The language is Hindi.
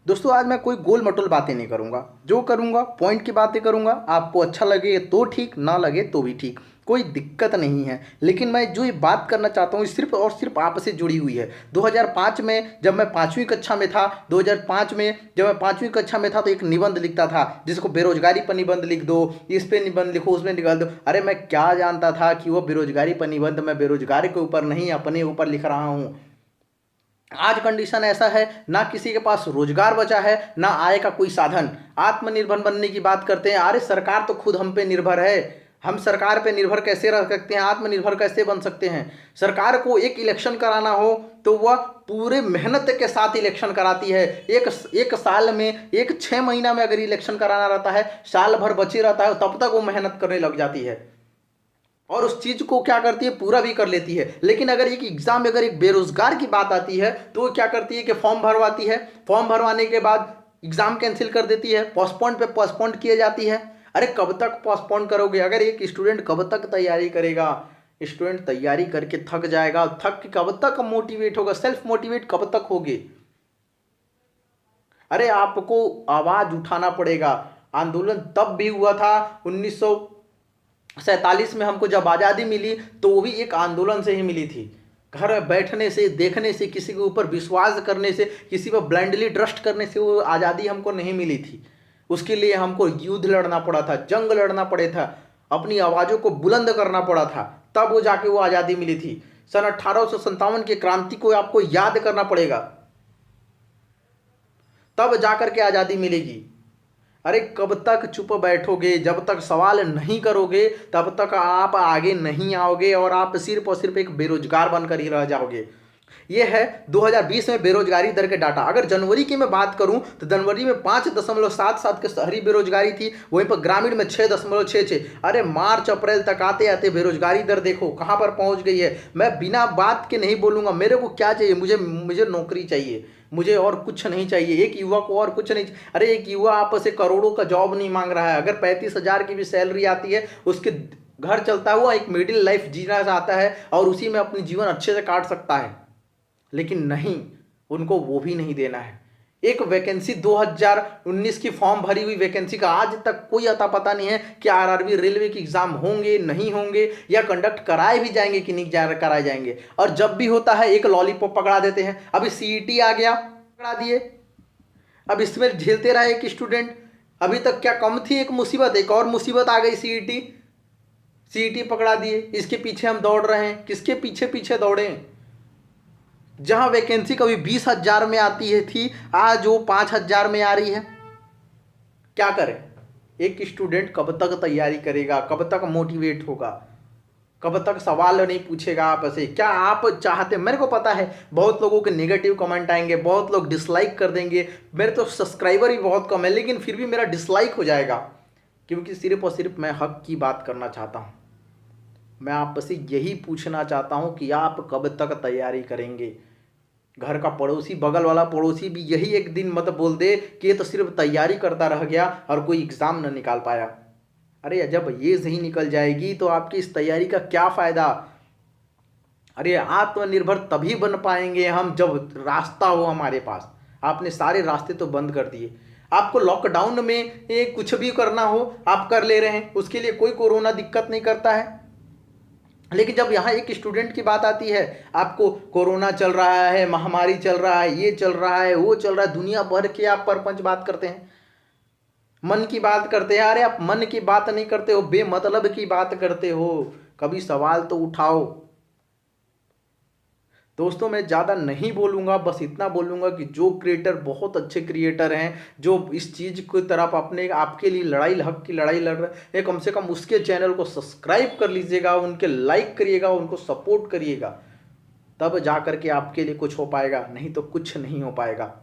दोस्तों आज मैं कोई गोल मटोल बातें नहीं करूंगा, जो करूंगा पॉइंट की बातें करूंगा। आपको अच्छा लगे तो ठीक, ना लगे तो भी ठीक, कोई दिक्कत नहीं है। लेकिन मैं जो ये बात करना चाहता हूँ सिर्फ और सिर्फ आपसे जुड़ी हुई है। 2005 में जब मैं पाँचवीं कक्षा में था, 2005 में जब मैं पाँचवीं कक्षा में था तो एक निबंध लिखता था जिसको बेरोजगारी पर निबंध लिख दो, इस पे निबंध लिखो, उसमें निकाल दो। अरे मैं क्या जानता था कि वो बेरोजगारी पर निबंध मैं बेरोजगारी के ऊपर नहीं अपने ऊपर लिख रहा हूँ। आज कंडीशन ऐसा है, ना किसी के पास रोजगार बचा है, ना आय का कोई साधन। आत्मनिर्भर बनने की बात करते हैं, अरे सरकार तो खुद हम पे निर्भर है। हम सरकार पे निर्भर कैसे रह सकते हैं, आत्मनिर्भर कैसे बन सकते हैं। सरकार को एक इलेक्शन कराना हो तो वह पूरे मेहनत के साथ इलेक्शन कराती है। एक साल में, एक 6 महीना में अगर इलेक्शन कराना रहता है, साल भर बचे रहता है, तब तक वो मेहनत करने लग जाती है और उस चीज को क्या करती है, पूरा भी कर लेती है। लेकिन अगर एक एग्जाम में अगर एक बेरोजगार की बात आती है तो वो क्या करती है कि फॉर्म भरवाती है, फॉर्म भरवाने के बाद एग्जाम कैंसिल कर देती है, पोस्टपोन पे पोस्टपोन किए जाती है। अरे कब तक पोस्टपोन करोगे? अगर एक स्टूडेंट कब तक तैयारी करेगा? स्टूडेंट तैयारी करके थक जाएगा, थक के कब तक मोटिवेट होगा, सेल्फ मोटिवेट कब तक होगे? अरे आपको आवाज उठाना पड़ेगा। आंदोलन तब भी हुआ था 1947 में, हमको जब आज़ादी मिली तो वो भी एक आंदोलन से ही मिली थी। घर में बैठने से, देखने से, किसी के ऊपर विश्वास करने से, किसी पर ब्लाइंडली ट्रस्ट करने से वो आज़ादी हमको नहीं मिली थी। उसके लिए हमको युद्ध लड़ना पड़ा था, जंग लड़ना पड़े था, अपनी आवाज़ों को बुलंद करना पड़ा था, तब वो जाके वो आज़ादी मिली थी। सन 1857 की क्रांति को आपको याद करना पड़ेगा, तब जाकर के आज़ादी मिलेगी। अरे कब तक चुप बैठोगे? जब तक सवाल नहीं करोगे तब तक आप आगे नहीं आओगे और आप सिर्फ और सिर्फ एक बेरोजगार बनकर ही रह जाओगे। ये है 2020 में बेरोजगारी दर के डाटा। अगर जनवरी की मैं बात करूं तो जनवरी में 5.77 के शहरी बेरोजगारी थी, वहीं पर ग्रामीण में 6.66। अरे मार्च अप्रैल तक आते आते बेरोजगारी दर देखो कहां पर पहुंच गई है। मैं बिना बात के नहीं बोलूंगा, मेरे को क्या चाहिए? मुझे नौकरी चाहिए, मुझे और कुछ नहीं चाहिए। एक युवा को और कुछ नहीं। अरे एक युवा आप से करोड़ों का जॉब नहीं मांग रहा है। अगर 35,000 की भी सैलरी आती है, उसके घर चलता हुआ एक मिडिल लाइफ जीना चाहता है और उसी में अपनी जीवन अच्छे से काट सकता है, लेकिन नहीं, उनको वो भी नहीं देना है। एक वैकेंसी 2019 की फॉर्म भरी हुई वैकेंसी का आज तक कोई अता पता नहीं है कि आरआरबी रेलवे के एग्जाम होंगे नहीं होंगे, या कंडक्ट कराए भी जाएंगे कि नहीं कराए जाएंगे। और जब भी होता है एक लॉलीपॉप पकड़ा देते हैं। अभी सीईटी आ गया, पकड़ा दिए, अब इसमें झेलते रहे एक स्टूडेंट। अभी तक क्या कम थी एक मुसीबत, एक और मुसीबत आ गई, सीईटी पकड़ा दिए। इसके पीछे हम दौड़ रहे हैं, किसके पीछे पीछे दौड़े? जहां वैकेंसी कभी 20,000 में आती है थी, आज वो 5,000 में आ रही है। क्या करें? एक स्टूडेंट कब तक तैयारी करेगा, कब तक मोटिवेट होगा, कब तक सवाल नहीं पूछेगा आपसे? क्या आप चाहते? मेरे को पता है बहुत लोगों के नेगेटिव कमेंट आएंगे, बहुत लोग डिसलाइक कर देंगे। मेरे तो सब्सक्राइबर ही बहुत कम है, लेकिन फिर भी मेरा डिसलाइक हो जाएगा, क्योंकि सिर्फ और सिर्फ मैं हक की बात करना चाहता हूँ। मैं आपसे यही पूछना चाहता हूं कि आप कब तक तैयारी करेंगे? घर का पड़ोसी, बगल वाला पड़ोसी भी यही एक दिन मत बोल दे कि ये तो सिर्फ तैयारी करता रह गया और कोई एग्जाम न निकाल पाया। अरे जब ये सही निकल जाएगी तो आपकी इस तैयारी का क्या फायदा? अरे आत्मनिर्भर तभी बन पाएंगे हम जब रास्ता हो हमारे पास। आपने सारे रास्ते तो बंद कर दिए। आपको लॉकडाउन में कुछ भी करना हो आप कर ले रहे हैं, उसके लिए कोई कोरोना दिक्कत नहीं करता है। लेकिन जब यहाँ एक स्टूडेंट की बात आती है, आपको कोरोना चल रहा है, महामारी चल रहा है, ये चल रहा है, वो चल रहा है, दुनिया भर के आप परपंच बात करते हैं, मन की बात करते हैं। अरे आप मन की बात नहीं करते हो, बेमतलब की बात करते हो। कभी सवाल तो उठाओ। दोस्तों मैं ज़्यादा नहीं बोलूँगा, बस इतना बोलूँगा कि जो क्रिएटर बहुत अच्छे क्रिएटर हैं, जो इस चीज़ की तरफ अपने आपके लिए लड़ाई, हक की लड़ाई लड़ रहे हैं, कम से कम उसके चैनल को सब्सक्राइब कर लीजिएगा, उनके लाइक करिएगा, उनको सपोर्ट करिएगा, तब जा कर के आपके लिए कुछ हो पाएगा, नहीं तो कुछ नहीं हो पाएगा।